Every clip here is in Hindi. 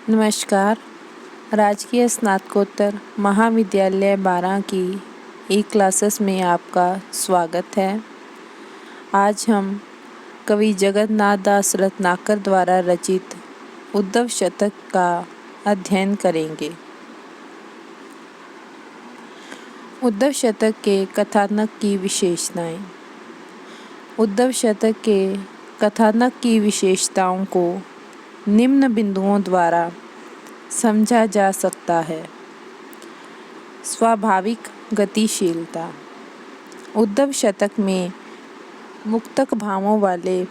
नमस्कार। राजकीय स्नातकोत्तर महाविद्यालय 12 की क्लासेस में आपका स्वागत है। आज हम कवि जगन्नाथ दास रत्नाकर द्वारा रचित उद्धव शतक का अध्ययन करेंगे। उद्धव शतक के कथानक की विशेषताएं। उद्धव शतक के कथानक की विशेषताओं को निम्न बिंदुओं द्वारा समझा जा सकता है। स्वाभाविक गतिशीलता। उद्धव शतक में मुक्तक भावों वाले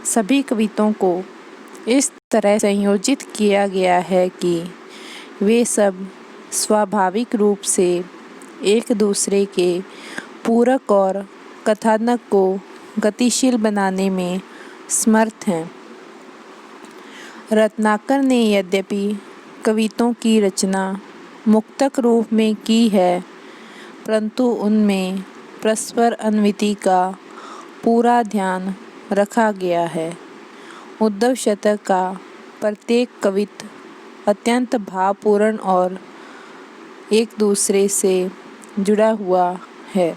सभी कविताओं को इस तरह संयोजित किया गया है कि वे सब स्वाभाविक रूप से एक दूसरे के पूरक और कथानक को गतिशील बनाने में समर्थ हैं। रत्नाकर ने यद्यपि कविताओं की रचना मुक्तक रूप में की है, परंतु उनमें परस्पर अन्वयी का पूरा ध्यान रखा गया है। उद्धव शतक का प्रत्येक कविता अत्यंत भावपूर्ण और एक दूसरे से जुड़ा हुआ है।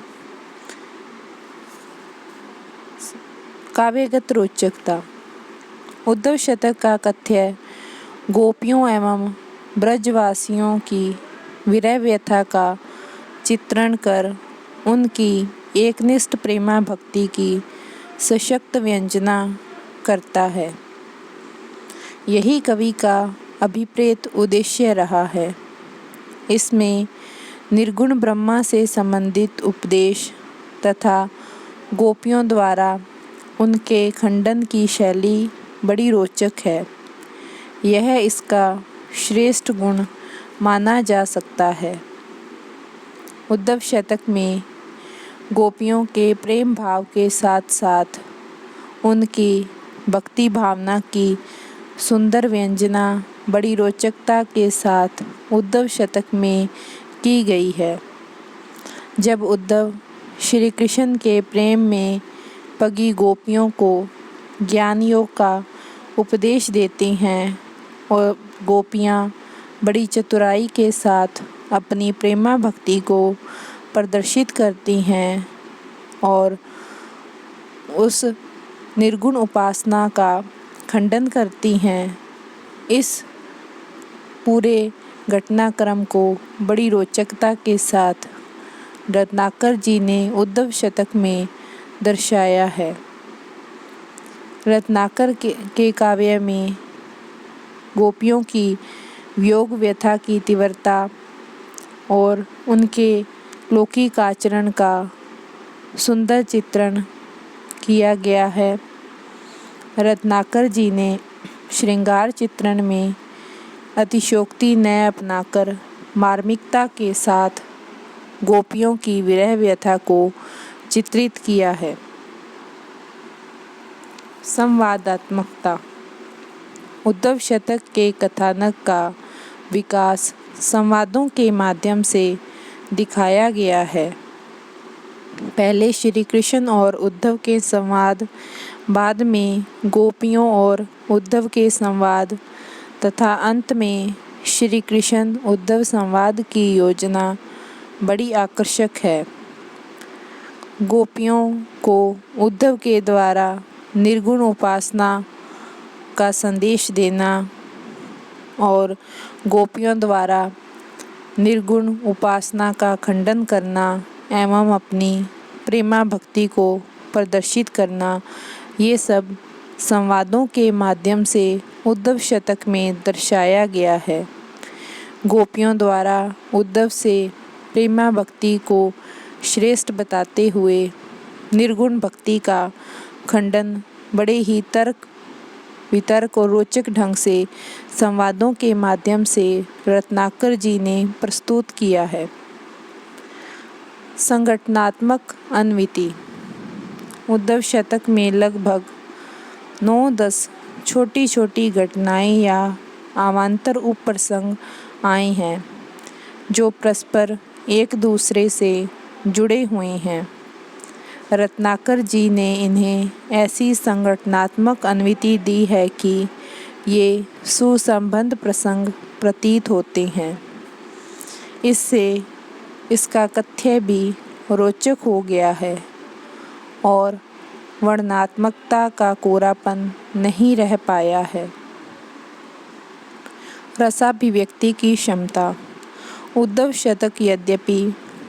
काव्यगत रोचकता। उद्धव शतक का कथ्य गोपियों एवं ब्रजवासियों की विरह व्यथा का चित्रण कर उनकी एकनिष्ठ प्रेमा भक्ति की सशक्त व्यंजना करता है। यही कवि का अभिप्रेत उद्देश्य रहा है। इसमें निर्गुण ब्रह्मा से संबंधित उपदेश तथा गोपियों द्वारा उनके खंडन की शैली बड़ी रोचक है। यह इसका श्रेष्ठ गुण माना जा सकता है। उद्धव शतक में गोपियों के प्रेम भाव के साथ साथ उनकी भक्ति भावना की सुंदर व्यंजना बड़ी रोचकता के साथ उद्धव शतक में की गई है। जब उद्धव श्री कृष्ण के प्रेम में पगी गोपियों को ज्ञान योग का उपदेश देती हैं और गोपियाँ बड़ी चतुराई के साथ अपनी प्रेमा भक्ति को प्रदर्शित करती हैं और उस निर्गुण उपासना का खंडन करती हैं, इस पूरे घटनाक्रम को बड़ी रोचकता के साथ रत्नाकर जी ने उद्धव शतक में दर्शाया है। रत्नाकर के काव्य में गोपियों की वियोग व्यथा की तीव्रता और उनके लौकिक आचरण का सुंदर चित्रण किया गया है। रत्नाकर जी ने श्रृंगार चित्रण में अतिशयोक्ति न अपनाकर मार्मिकता के साथ गोपियों की विरह व्यथा को चित्रित किया है। संवादात्मकता। उद्धव शतक के कथानक का विकास संवादों के माध्यम से दिखाया गया है। पहले श्री कृष्ण और उद्धव के संवाद, बाद में गोपियों और उद्धव के संवाद तथा अंत में श्री कृष्ण उद्धव संवाद की योजना बड़ी आकर्षक है। गोपियों को उद्धव के द्वारा निर्गुण उपासना का संदेश देना और गोपियों द्वारा निर्गुण उपासना का खंडन करना एवं अपनी प्रेमा भक्ति को प्रदर्शित करना, ये सब संवादों के माध्यम से उद्धव शतक में दर्शाया गया है। गोपियों द्वारा उद्धव से प्रेमा भक्ति को श्रेष्ठ बताते हुए निर्गुण भक्ति का खंडन बड़े ही तर्क वितर्क और रोचक ढंग से संवादों के माध्यम से रत्नाकर जी ने प्रस्तुत किया है। संगठनात्मक अन्विति। उद्धव शतक में लगभग 9-10 छोटी छोटी घटनाएं या अवान्तर उपप्रसंग आए हैं जो परस्पर एक दूसरे से जुड़े हुए हैं। रत्नाकर जी ने इन्हें ऐसी संगठनात्मक अन्विति दी है कि ये सुसंबद्ध प्रसंग प्रतीत होते हैं। इससे इसका कथ्य भी रोचक हो गया है और वर्णनात्मकता का कोरापन नहीं रह पाया है। रसाभिव्यक्ति की क्षमता। उद्धव शतक यद्यपि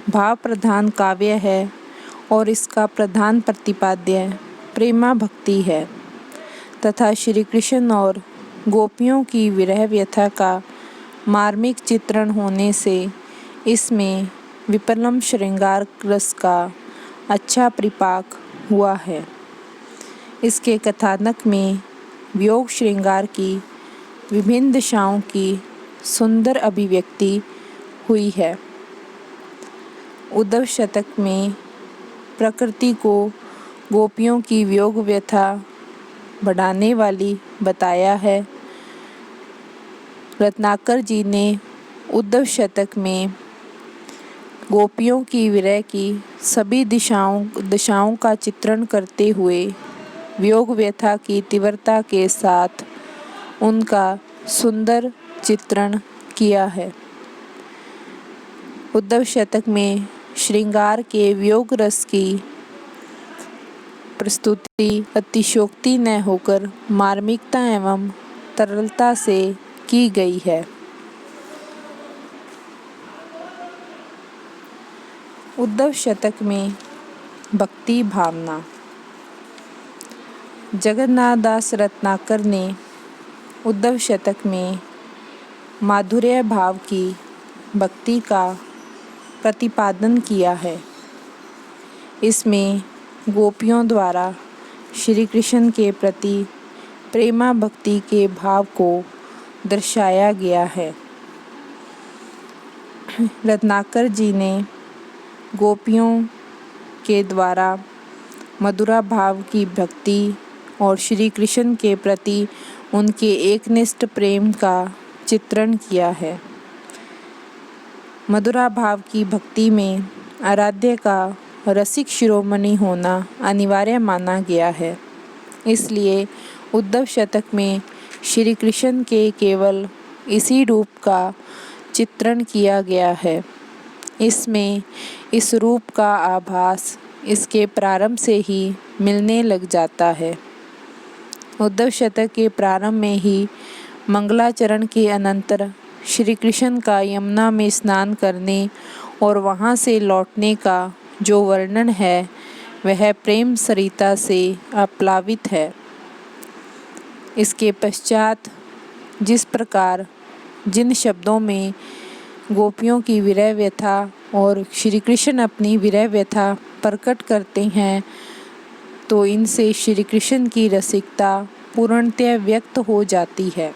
भाव प्रधान काव्य है और इसका प्रधान प्रतिपाद्य प्रेमा भक्ति है तथा श्री कृष्ण और गोपियों की विरह व्यथा का मार्मिक चित्रण होने से इसमें विपलम श्रृंगार रस का अच्छा परिपाक हुआ है। इसके कथानक में वियोग श्रृंगार की विभिन्न दिशाओं की सुंदर अभिव्यक्ति हुई है। उद्धव शतक में प्रकृति को गोपियों की वियोग व्यथा बढ़ाने वाली बताया है। रत्नाकर जी ने उद्धव शतक में गोपियों की विरह की सभी दिशाओं का चित्रण करते हुए वियोग व्यथा की तीव्रता के साथ उनका सुंदर चित्रण किया है। उद्धव शतक में श्रृंगार के वियोग रस की प्रस्तुति अतिशयोक्ति न होकर मार्मिकता एवं तरलता से की गई है। उद्धव शतक में भक्ति भावना। जगन्नाथ दास रत्नाकर ने उद्धव शतक में माधुर्य भाव की भक्ति का प्रतिपादन किया है। इसमें गोपियों द्वारा श्री कृष्ण के प्रति प्रेमा भक्ति के भाव को दर्शाया गया है। रत्नाकर जी ने गोपियों के द्वारा मधुरा भाव की भक्ति और श्री कृष्ण के प्रति उनके एकनिष्ठ प्रेम का चित्रण किया है। मधुरा भाव की भक्ति में आराध्य का रसिक शिरोमणि होना अनिवार्य माना गया है। इसलिए उद्धव शतक में श्री कृष्ण के केवल इसी रूप का चित्रण किया गया है। इसमें इस रूप का आभास इसके प्रारंभ से ही मिलने लग जाता है। उद्धव शतक के प्रारंभ में ही मंगलाचरण के अनंतर श्री कृष्ण का यमुना में स्नान करने और वहाँ से लौटने का जो वर्णन है वह प्रेम सरिता से आप्लावित है। इसके पश्चात जिस प्रकार जिन शब्दों में गोपियों की विरह व्यथा और श्री कृष्ण अपनी विरह व्यथा प्रकट करते हैं तो इनसे श्री कृष्ण की रसिकता पूर्णतः व्यक्त हो जाती है।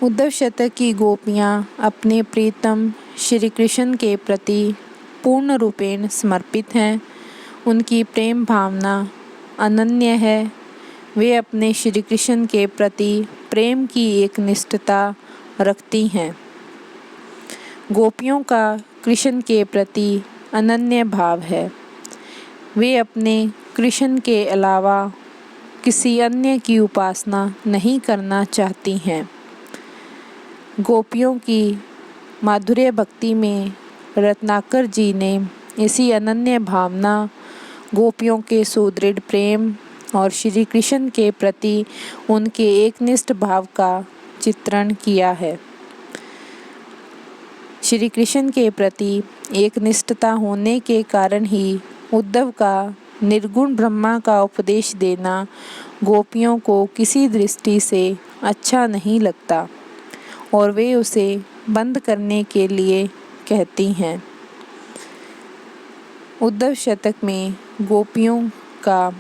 उद्धव शतक की गोपियाँ अपने प्रीतम श्री कृष्ण के प्रति पूर्ण रूपेण समर्पित हैं। उनकी प्रेम भावना अनन्य है। वे अपने श्री कृष्ण के प्रति प्रेम की एक निष्ठता रखती हैं। गोपियों का कृष्ण के प्रति अनन्य भाव है। वे अपने कृष्ण के अलावा किसी अन्य की उपासना नहीं करना चाहती हैं। गोपियों की माधुर्य भक्ति में रत्नाकर जी ने इसी अनन्य भावना, गोपियों के सुदृढ़ प्रेम और श्री कृष्ण के प्रति उनके एकनिष्ठ भाव का चित्रण किया है। श्री कृष्ण के प्रति एकनिष्ठता होने के कारण ही उद्धव का निर्गुण ब्रह्मा का उपदेश देना गोपियों को किसी दृष्टि से अच्छा नहीं लगता और वे उसे बंद करने के लिए कहती हैं। उद्धव शतक में गोपियों का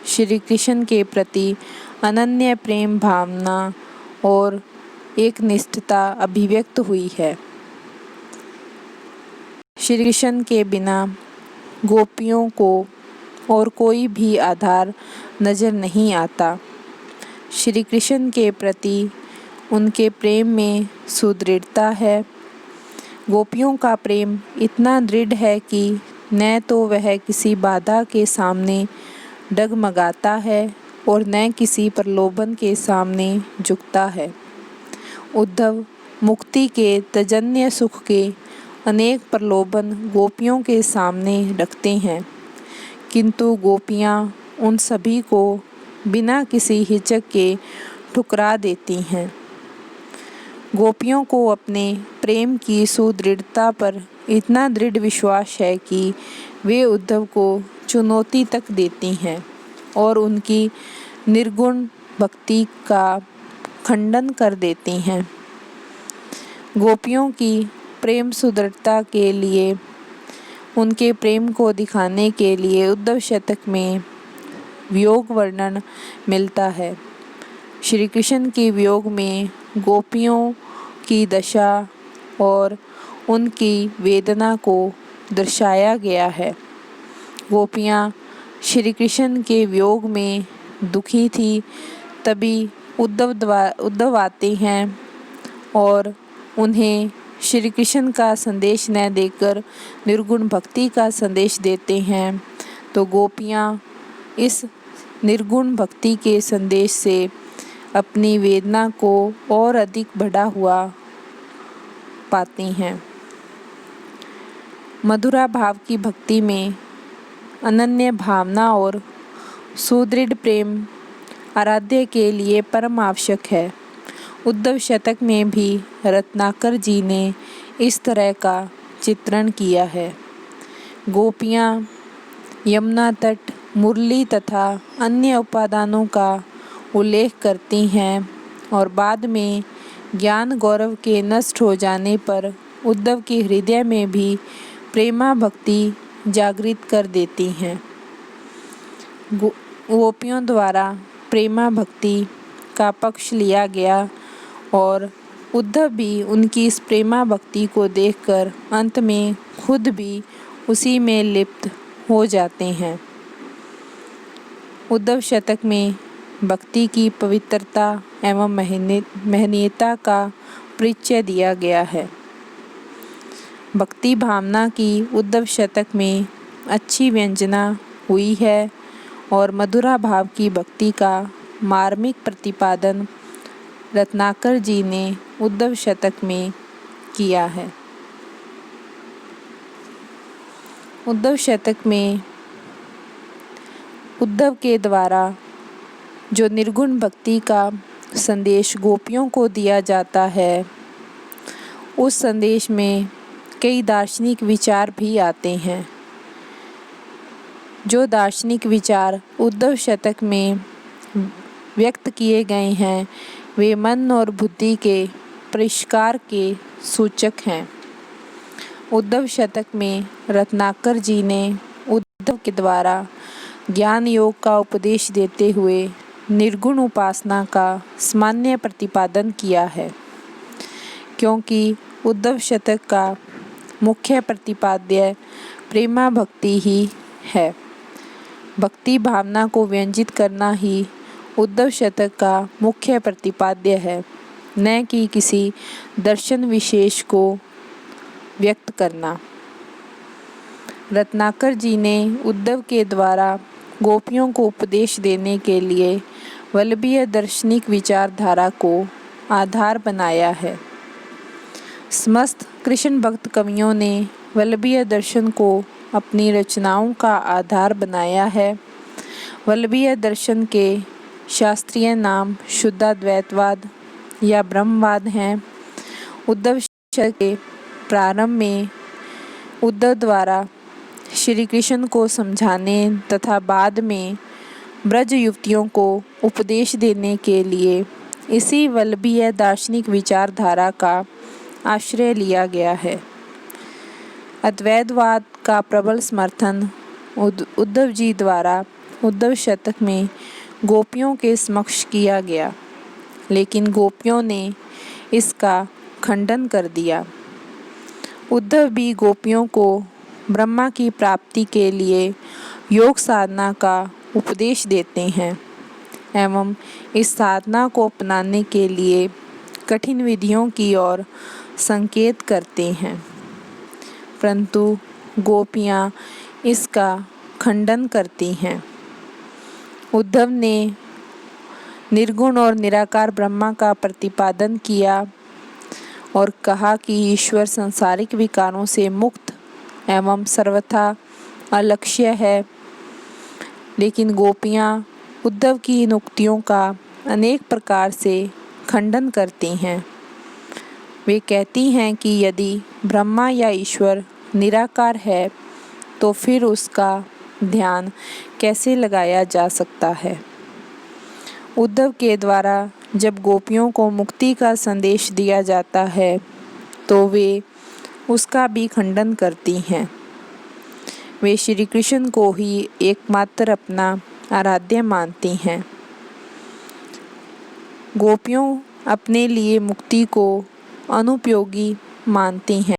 श्री कृष्ण के प्रति अनन्य प्रेम भावना और एक निष्ठता अभिव्यक्त हुई है। श्री कृष्ण के बिना गोपियों को और कोई भी आधार नज़र नहीं आता। श्री कृष्ण के प्रति उनके प्रेम में सुदृढ़ता है। गोपियों का प्रेम इतना दृढ़ है कि न तो वह किसी बाधा के सामने डगमगाता है और न किसी प्रलोभन के सामने झुकता है। उद्धव मुक्ति के तजन्य सुख के अनेक प्रलोभन गोपियों के सामने रखते हैं, किंतु गोपियाँ उन सभी को बिना किसी हिचक के ठुकरा देती हैं। गोपियों को अपने प्रेम की सुदृढ़ता पर इतना दृढ़ विश्वास है कि वे उद्धव को चुनौती तक देती हैं और उनकी निर्गुण भक्ति का खंडन कर देती हैं। गोपियों की प्रेम सुदृढ़ता के लिए, उनके प्रेम को दिखाने के लिए उद्धव शतक में वियोग वर्णन मिलता है। श्री कृष्ण के वियोग में गोपियों की दशा और उनकी वेदना को दर्शाया गया है। गोपियाँ श्री कृष्ण के वियोग में दुखी थी, तभी उद्धव आते हैं और उन्हें श्री कृष्ण का संदेश न देकर निर्गुण भक्ति का संदेश देते हैं। तो गोपियाँ इस निर्गुण भक्ति के संदेश से अपनी वेदना को और अधिक बढ़ा हुआ पाती हैं। मधुरा भाव की भक्ति में अनन्य भावना और सुदृढ़ प्रेम आराध्य के लिए परम आवश्यक है। उद्धव शतक में भी रत्नाकर जी ने इस तरह का चित्रण किया है। गोपियाँ यमुना तट, मुरली तथा अन्य उपादानों का उल्लेख करती हैं और बाद में ज्ञान गौरव के नष्ट हो जाने पर उद्धव के हृदय में भी प्रेमा भक्ति जागृत कर देती हैं। गोपियों द्वारा प्रेमा भक्ति का पक्ष लिया गया और उद्धव भी उनकी इस प्रेमा भक्ति को देखकर अंत में खुद भी उसी में लिप्त हो जाते हैं। उद्धव शतक में भक्ति की पवित्रता एवं महनीयता का परिचय दिया गया है। भक्ति भावना की उद्धव शतक में अच्छी व्यंजना हुई है और मधुरा भाव की भक्ति का मार्मिक प्रतिपादन रत्नाकर जी ने उद्धव शतक में किया है। उद्धव शतक में उद्धव के द्वारा जो निर्गुण भक्ति का संदेश गोपियों को दिया जाता है, उस संदेश में कई दार्शनिक विचार भी आते हैं। जो दार्शनिक विचार उद्धव शतक में व्यक्त किए गए हैं, वे मन और बुद्धि के परिष्कार के सूचक हैं। उद्धव शतक में रत्नाकर जी ने उद्धव के द्वारा ज्ञान योग का उपदेश देते हुए निर्गुण उपासना का सामान्य प्रतिपादन किया है, क्योंकि उद्धव शतक का मुख्य प्रतिपाद्य प्रेमा भक्ति ही है। भक्ति भावना को व्यंजित करना ही उद्धव शतक का मुख्य प्रतिपाद्य है, न कि किसी दर्शन विशेष को व्यक्त करना। रत्नाकर जी ने उद्धव के द्वारा गोपियों को उपदेश देने के लिए वल्लभीय दार्शनिक विचारधारा को आधार बनाया है। समस्त कृष्ण भक्त कवियों ने वल्लभीय दर्शन को अपनी रचनाओं का आधार बनाया है। वल्लभीय दर्शन के शास्त्रीय नाम शुद्धाद्वैतवाद या ब्रह्मवाद हैं। उद्धव शतक के प्रारंभ में उद्धव द्वारा श्री कृष्ण को समझाने तथा बाद में ब्रज युवतियों को उपदेश देने के लिए इसी वल्लभीय दार्शनिक विचारधारा का आश्रय लिया गया है। अद्वैतवाद का प्रबल समर्थन उद्धव जी द्वारा उद्धव शतक में गोपियों के समक्ष किया गया, लेकिन गोपियों ने इसका खंडन कर दिया। उद्धव भी गोपियों को ब्रह्मा की प्राप्ति के लिए योग साधना का उपदेश देते हैं एवं इस साधना को अपनाने के लिए कठिन विधियों की ओर संकेत करते हैं, परंतु गोपियाँ इसका खंडन करती हैं। उद्धव ने निर्गुण और निराकार ब्रह्मा का प्रतिपादन किया और कहा कि ईश्वर सांसारिक विकारों से मुक्त एवं सर्वथा अलक्ष्य है। लेकिन गोपियाँ उद्धव की इन उक्तियों का अनेक प्रकार से खंडन करती हैं। वे कहती हैं कि यदि ब्रह्मा या ईश्वर निराकार है तो फिर उसका ध्यान कैसे लगाया जा सकता है। उद्धव के द्वारा जब गोपियों को मुक्ति का संदेश दिया जाता है तो वे उसका भी खंडन करती हैं। वे श्री कृष्ण को ही एकमात्र अपना आराध्य मानती हैं। गोपियों अपने लिए मुक्ति को अनुपयोगी मानती हैं।